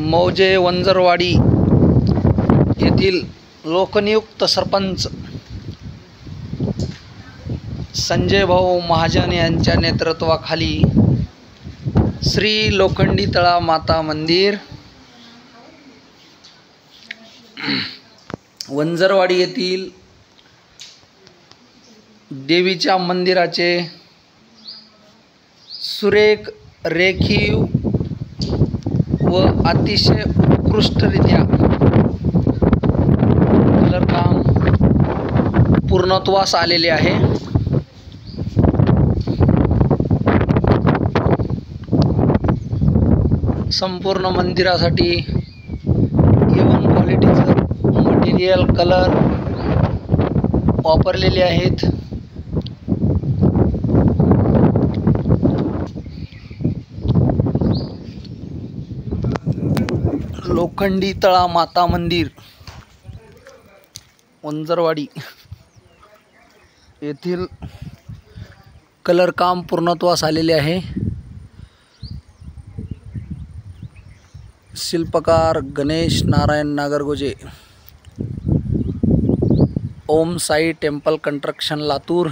मौजे वंजरवाडी येथील लोकनियुक्त सरपंच संजय भाऊ महाजन यांच्या नेतृत्वाखाली श्री लोखंडी तळा माता मंदिर वंजरवाडी येथील देवीच्या मंदिराचे सुरेख रेखीव व अतिशय उत्कृष्टरित्या कलर काम पूर्णत्वास आलेले आहे। संपूर्ण मंदिरासाठी A1 क्वालिटीचं मटेरियल कलर वापरलेले आहेत। लोखंडी तळा माता मंदिर वंजरवाडी येथील कलर काम पूर्णत्वास आलेले आहे। शिल्पकार गणेश नारायण नागरगोजे, ओम साई टेम्पल कंस्ट्रक्शन लातूर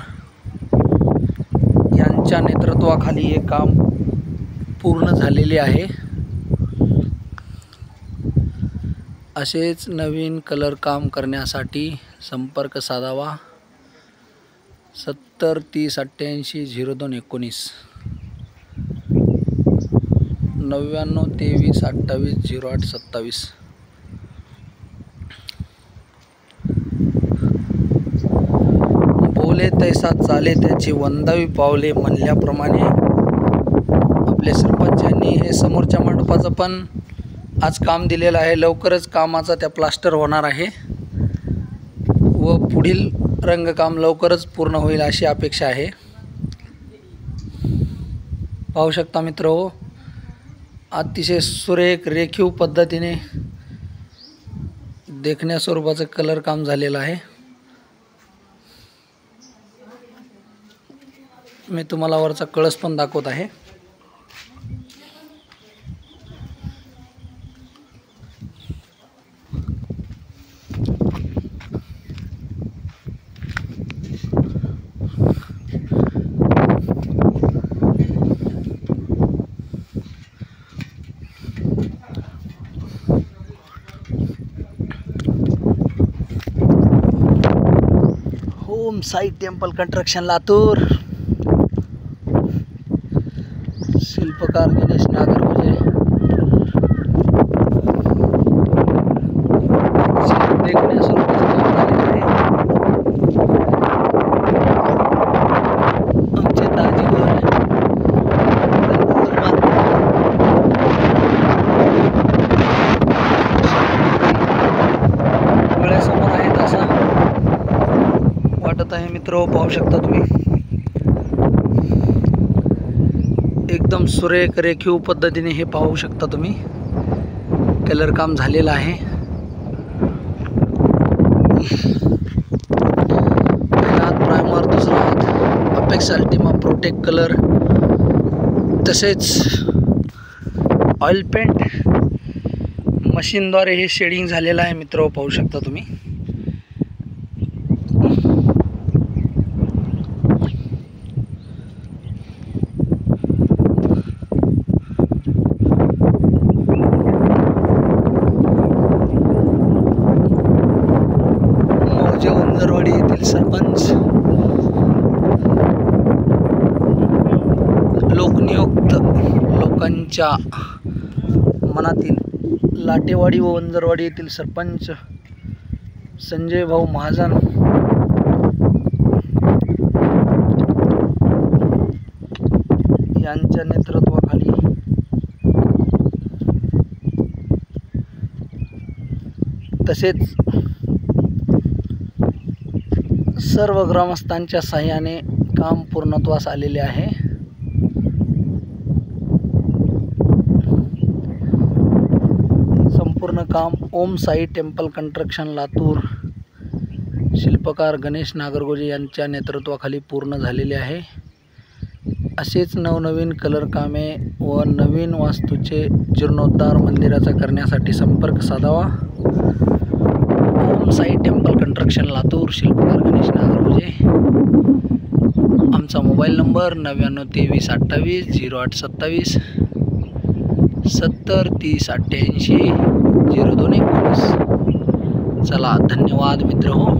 यांच्या नेतृत्वाखाली हे काम पूर्ण झालेले आहे। असेच नवीन कलर काम करण्यासाठी संपर्क साधावा 70 30 88 02 19 99 23 28 08 27। बोले तैसा चाले त्याची वंदावी पावले म्हणल्याप्रमाणे आपले सरपंचांनी हे समोरच्या मंडपाचं पण आज काम दिलेलं आहे। लवकरच कामाचा त्या प्लास्टर होणार आहे व पुढील रंगकाम लवकरच पूर्ण होईल अशी अपेक्षा आहे। पाहू शकता मित्रहो, अतिशय सुरेख रेखीव पद्धतीने देखण्या स्वरूपाचं कलर काम झालेलं आहे। मी तुम्हाला वरचा कळस पण दाखवत आहे। ओम साई टेम्पल कंस्ट्रक्शन लातूर, शिल्पकार गणेश नागरगोजे, देखण्या स्वरूपाचं काम झालेलं आहे। आमचे दाजीवर डोळ्यासमोर आहेत असं वाटत आहे मित्र। पाहू शकता तुम्ही, एकदम सुरेख रेखीव पद्धतीने हे पाहू शकता तुम्ही कलर काम झालेलं आहे। पहिला हात प्रायमर, दुसरा हात अपेक्स अल्टिमा प्रोटेक्ट कलर, तसेच ऑइल पेंट मशीनद्वारे हे शेडिंग झालेलं आहे मित्र। पाहू शकता तुम्ही। मौजे वंजरवाडी येथील सरपंच लोकनियुक्त लोकांच्या मनातील लाटेवाडी व वंजरवाडी येथील सरपंच संजय भाऊ महाजन यांच्या नेतृत्वाखाली तसेच सर्व ग्रामस्थांच्या सहाय्याने काम पूर्णत्वास आलेले आहे। संपूर्ण काम ओम साई टेम्पल कंस्ट्रक्शन लातूर, शिल्पकार गणेश नागरगोजे यांच्या नेतृत्वाखाली पूर्ण झालेले आहे। असेच नवनवीन कलर कामे व नवीन वास्तूचे जीर्णोद्धार मंदिराचा करण्यासाठी संपर्क साधावा. ओम साई टेम्पल कन्स्ट्रक्शन लातूर, शिल्पकार गणेश नागरगोजे. आमचा मोबाईल नंबर 9923280827 703088 0219. चला, धन्यवाद मित्र हो.